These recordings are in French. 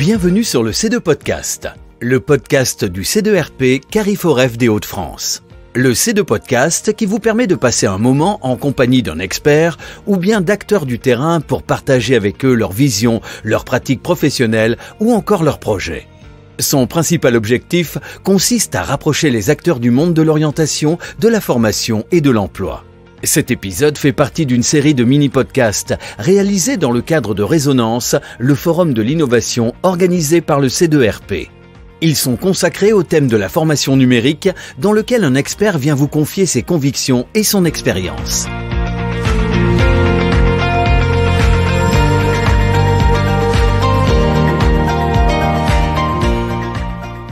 Bienvenue sur le C2 Podcast, le podcast du C2RP Carrefour des Hauts-de-France. Le C2 Podcast qui vous permet de passer un moment en compagnie d'un expert ou bien d'acteurs du terrain pour partager avec eux leur vision, leurs pratiques professionnelles ou encore leurs projets. Son principal objectif consiste à rapprocher les acteurs du monde de l'orientation, de la formation et de l'emploi. Cet épisode fait partie d'une série de mini-podcasts réalisés dans le cadre de Résonance, le forum de l'innovation organisé par le C2RP. Ils sont consacrés au thème de la formation numérique, dans lequel un expert vient vous confier ses convictions et son expérience.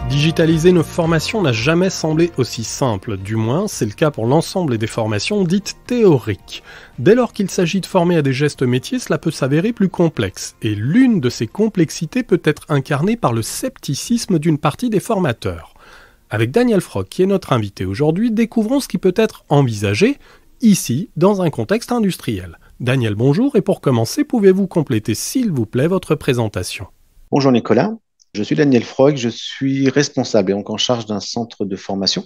Digitaliser nos formations n'a jamais semblé aussi simple, du moins c'est le cas pour l'ensemble des formations dites théoriques. Dès lors qu'il s'agit de former à des gestes métiers, cela peut s'avérer plus complexe, et l'une de ces complexités peut être incarnée par le scepticisme d'une partie des formateurs. Avec Daniel Frog, qui est notre invité aujourd'hui, découvrons ce qui peut être envisagé, ici, dans un contexte industriel. Daniel, bonjour, et pour commencer, pouvez-vous compléter, s'il vous plaît, votre présentation ? Bonjour Nicolas. Je suis Daniel Frog, je suis responsable et donc en charge d'un centre de formation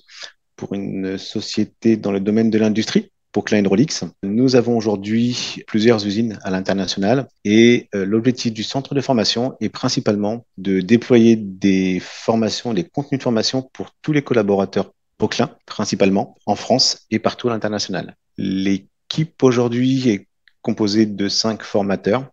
pour une société dans le domaine de l'industrie, Poquelin Hydraulics. Nous avons aujourd'hui plusieurs usines à l'international et l'objectif du centre de formation est principalement de déployer des formations, des contenus de formation pour tous les collaborateurs Poquelin, principalement en France et partout à l'international. L'équipe aujourd'hui est composée de 5 formateurs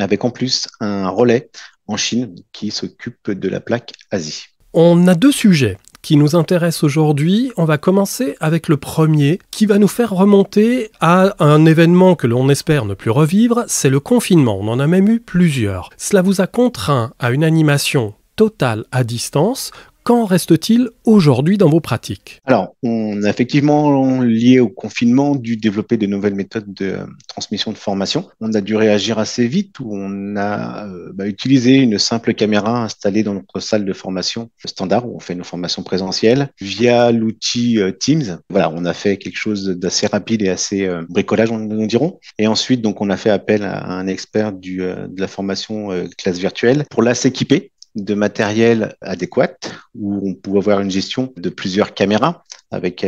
avec en plus un relais en Chine qui s'occupe de la plaque Asie. On a 2 sujets qui nous intéressent aujourd'hui. On va commencer avec le premier qui va nous faire remonter à un événement que l'on espère ne plus revivre, c'est le confinement. On en a même eu plusieurs. Cela vous a contraint à une animation totale à distance. Qu'en reste-t-il aujourd'hui dans vos pratiques ? Alors, on a effectivement, lié au confinement, dû développer de nouvelles méthodes de transmission de formation. On a dû réagir assez vite, où on a utilisé une simple caméra installée dans notre salle de formation standard, où on fait nos formations présentielles, via l'outil Teams. Voilà, on a fait quelque chose d'assez rapide et assez bricolage, on diront. Et ensuite, donc, on a fait appel à un expert de la formation classe virtuelle pour s'équiper de matériel adéquat où on pouvait avoir une gestion de plusieurs caméras avec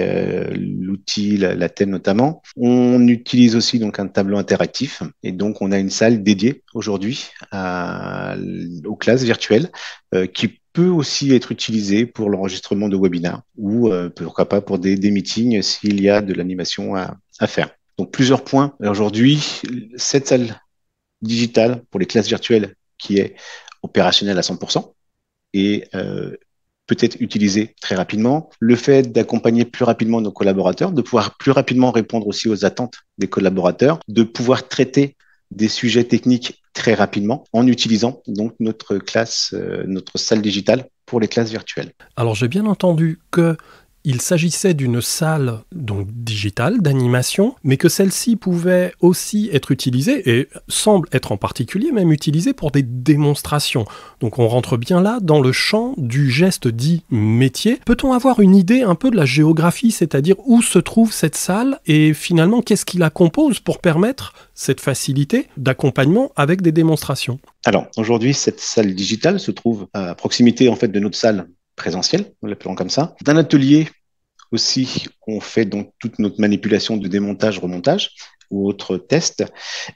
l'outil, la telle notamment. On utilise aussi donc un tableau interactif et donc on a une salle dédiée aujourd'hui aux classes virtuelles qui peut aussi être utilisée pour l'enregistrement de webinaires ou pourquoi pas pour des meetings s'il y a de l'animation à faire. Donc plusieurs points. Aujourd'hui, cette salle digitale pour les classes virtuelles qui est opérationnel à 100% et peut être utilisé très rapidement. Le fait d'accompagner plus rapidement nos collaborateurs, de pouvoir plus rapidement répondre aussi aux attentes des collaborateurs, de pouvoir traiter des sujets techniques très rapidement en utilisant donc notre salle digitale pour les classes virtuelles. Alors j'ai bien entendu qu'il s'agissait d'une salle donc digitale d'animation, mais que celle-ci pouvait aussi être utilisée, et semble être en particulier même utilisée pour des démonstrations. Donc on rentre bien là dans le champ du geste dit métier. Peut-on avoir une idée un peu de la géographie, c'est-à-dire où se trouve cette salle et finalement qu'est-ce qui la compose pour permettre cette facilité d'accompagnement avec des démonstrations ? Alors aujourd'hui, cette salle digitale se trouve à proximité en fait de notre salle présentiel, nous l'appelons comme ça. D'un atelier aussi, on fait donc toute notre manipulation de démontage, remontage ou autres tests.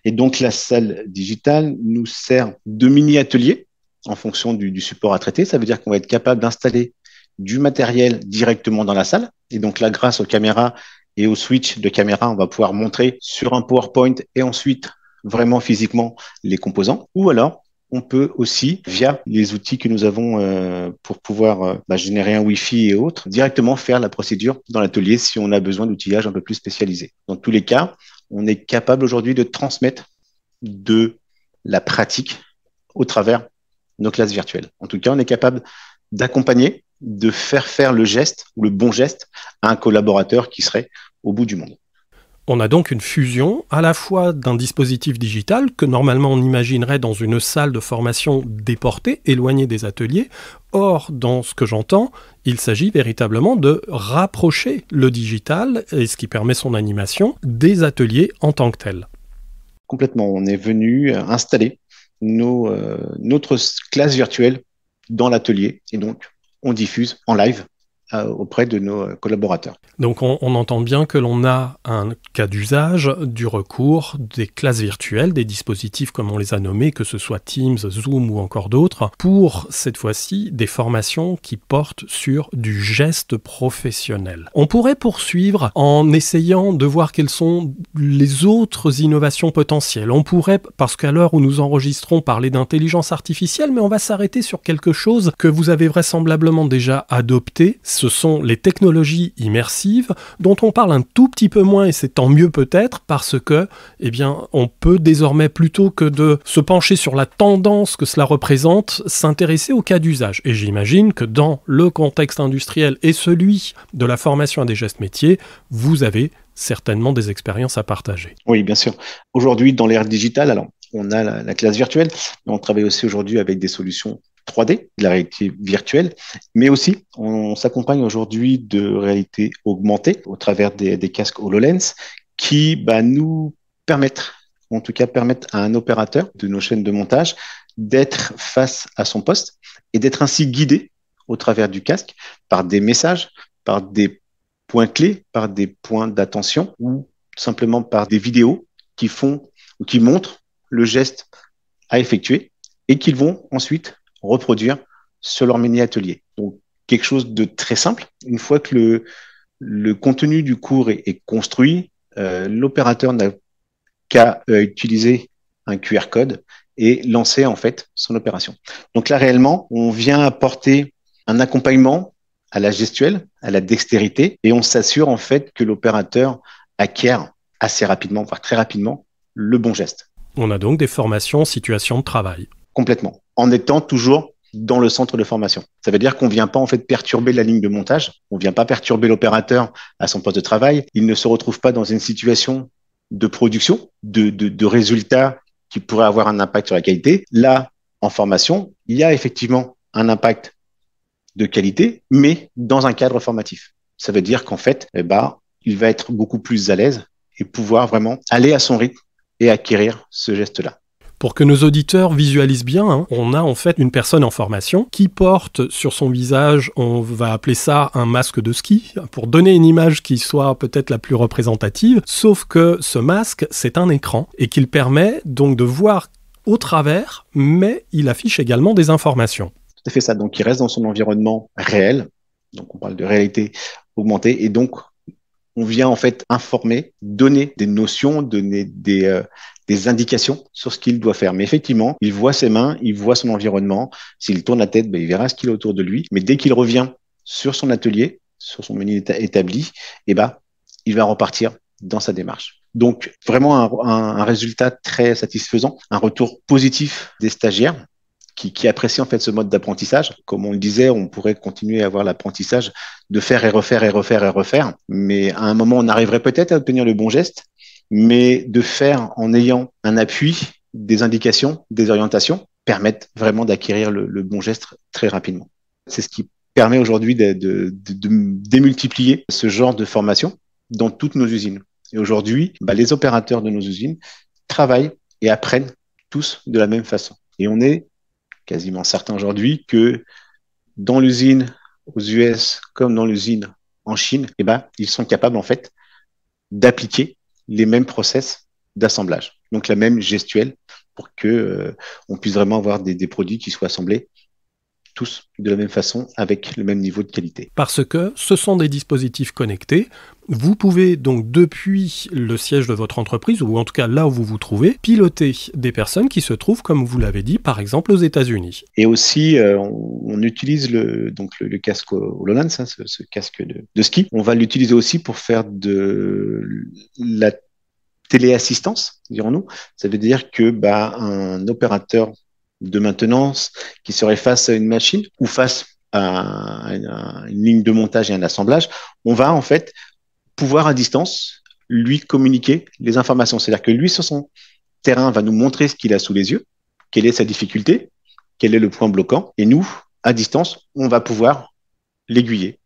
Et donc la salle digitale nous sert de mini-atelier en fonction du support à traiter. Ça veut dire qu'on va être capable d'installer du matériel directement dans la salle. Et donc là, grâce aux caméras et au switch de caméra, on va pouvoir montrer sur un PowerPoint et ensuite vraiment physiquement les composants. Ou alors, on peut aussi, via les outils que nous avons pour pouvoir générer un Wi-Fi et autres, directement faire la procédure dans l'atelier si on a besoin d'outillage un peu plus spécialisé. Dans tous les cas, on est capable aujourd'hui de transmettre de la pratique au travers nos classes virtuelles. En tout cas, on est capable d'accompagner, de faire le geste ou le bon geste à un collaborateur qui serait au bout du monde. On a donc une fusion à la fois d'un dispositif digital que normalement on imaginerait dans une salle de formation déportée, éloignée des ateliers. Or, dans ce que j'entends, il s'agit véritablement de rapprocher le digital, et ce qui permet son animation, des ateliers en tant que tels. Complètement. On est venu installer notre classe virtuelle dans l'atelier. Et donc, on diffuse en live auprès de nos collaborateurs. Donc on entend bien que l'on a un cas d'usage du recours des classes virtuelles, des dispositifs comme on les a nommés, que ce soit Teams, Zoom ou encore d'autres, pour cette fois-ci des formations qui portent sur du geste professionnel. On pourrait poursuivre en essayant de voir quelles sont les autres innovations potentielles. On pourrait, parce qu'à l'heure où nous enregistrons, parler d'intelligence artificielle, mais on va s'arrêter sur quelque chose que vous avez vraisemblablement déjà adopté. Ce sont les technologies immersives dont on parle un tout petit peu moins et c'est tant mieux peut-être parce que, on peut désormais plutôt que de se pencher sur la tendance que cela représente, s'intéresser au cas d'usage. Et j'imagine que dans le contexte industriel et celui de la formation à des gestes métiers, vous avez certainement des expériences à partager. Oui, bien sûr. Aujourd'hui, dans l'ère digitale, alors on a la classe virtuelle, mais on travaille aussi aujourd'hui avec des solutions 3D, de la réalité virtuelle, mais aussi on s'accompagne aujourd'hui de réalité augmentée au travers des casques HoloLens qui nous permettent, en tout cas permettent à un opérateur de nos chaînes de montage d'être face à son poste et d'être ainsi guidé au travers du casque par des messages, par des points clés, par des points d'attention ou simplement par des vidéos qui font ou qui montrent le geste à effectuer et qu'ils vont ensuite reproduire sur leur mini-atelier. Donc, quelque chose de très simple. Une fois que le contenu du cours est construit, l'opérateur n'a qu'à utiliser un QR code et lancer en fait son opération. Donc là, réellement, on vient apporter un accompagnement à la gestuelle, à la dextérité, et on s'assure en fait que l'opérateur acquiert assez rapidement, voire très rapidement, le bon geste. On a donc des formations en situation de travail. Complètement, en étant toujours dans le centre de formation. Ça veut dire qu'on ne vient pas en fait perturber la ligne de montage, on ne vient pas perturber l'opérateur à son poste de travail, il ne se retrouve pas dans une situation de production, de résultats qui pourraient avoir un impact sur la qualité. Là, en formation, il y a effectivement un impact de qualité, mais dans un cadre formatif. Ça veut dire qu'en fait, il va être beaucoup plus à l'aise et pouvoir vraiment aller à son rythme et acquérir ce geste-là. Pour que nos auditeurs visualisent bien, on a en fait une personne en formation qui porte sur son visage, on va appeler ça un masque de ski, pour donner une image qui soit peut-être la plus représentative, sauf que ce masque, c'est un écran et qu'il permet donc de voir au travers, mais il affiche également des informations. Tout à fait ça, donc il reste dans son environnement réel, donc on parle de réalité augmentée, et donc on vient en fait informer, donner des notions, donner des indications sur ce qu'il doit faire. Mais effectivement, il voit ses mains, il voit son environnement. S'il tourne la tête, il verra ce qu'il y a autour de lui. Mais dès qu'il revient sur son atelier, sur son menu établi, il va repartir dans sa démarche. Donc, vraiment un résultat très satisfaisant, un retour positif des stagiaires qui apprécient en fait ce mode d'apprentissage. Comme on le disait, on pourrait continuer à avoir l'apprentissage de faire et refaire et refaire et refaire. Mais à un moment, on arriverait peut-être à obtenir le bon geste, mais de faire en ayant un appui, des indications, des orientations, permettent vraiment d'acquérir le bon geste très rapidement. C'est ce qui permet aujourd'hui de démultiplier ce genre de formation dans toutes nos usines. Et aujourd'hui, les opérateurs de nos usines travaillent et apprennent tous de la même façon. Et on est quasiment certain aujourd'hui que dans l'usine aux US comme dans l'usine en Chine, ils sont capables en fait d'appliquer les mêmes process d'assemblage, donc la même gestuelle pour que on puisse vraiment avoir des produits qui soient assemblés tous de la même façon avec le même niveau de qualité. Parce que ce sont des dispositifs connectés. Vous pouvez donc depuis le siège de votre entreprise, ou en tout cas là où vous vous trouvez, piloter des personnes qui se trouvent, comme vous l'avez dit, par exemple aux États-Unis. Et aussi, on utilise le casque HoloLens, ce casque de ski. On va l'utiliser aussi pour faire de la téléassistance, dirons-nous. Ça veut dire que un opérateur de maintenance qui serait face à une machine ou face à une ligne de montage et un assemblage, on va en fait pouvoir à distance lui communiquer les informations. C'est-à-dire que lui, sur son terrain, va nous montrer ce qu'il a sous les yeux, quelle est sa difficulté, quel est le point bloquant, et nous, à distance, on va pouvoir l'aiguiller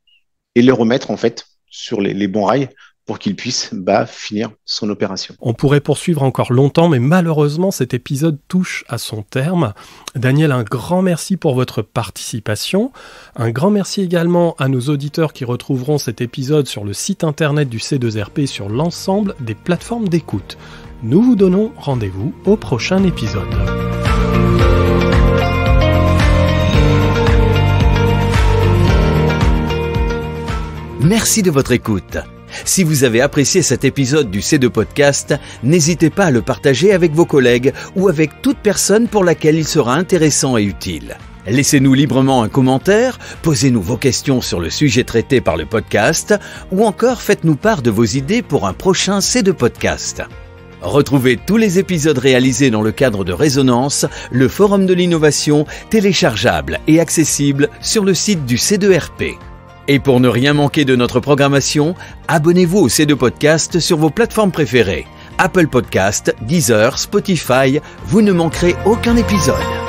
et le remettre en fait sur les bons rails pour qu'il puisse finir son opération. On pourrait poursuivre encore longtemps, mais malheureusement, cet épisode touche à son terme. Daniel, un grand merci pour votre participation. Un grand merci également à nos auditeurs qui retrouveront cet épisode sur le site internet du C2RP sur l'ensemble des plateformes d'écoute. Nous vous donnons rendez-vous au prochain épisode. Merci de votre écoute. Si vous avez apprécié cet épisode du C2 Podcast, n'hésitez pas à le partager avec vos collègues ou avec toute personne pour laquelle il sera intéressant et utile. Laissez-nous librement un commentaire, posez-nous vos questions sur le sujet traité par le podcast ou encore faites-nous part de vos idées pour un prochain C2 Podcast. Retrouvez tous les épisodes réalisés dans le cadre de Résonance, le forum de l'innovation, téléchargeable et accessible sur le site du C2RP. Et pour ne rien manquer de notre programmation, abonnez-vous au C2 Podcast sur vos plateformes préférées. Apple Podcast, Deezer, Spotify, vous ne manquerez aucun épisode.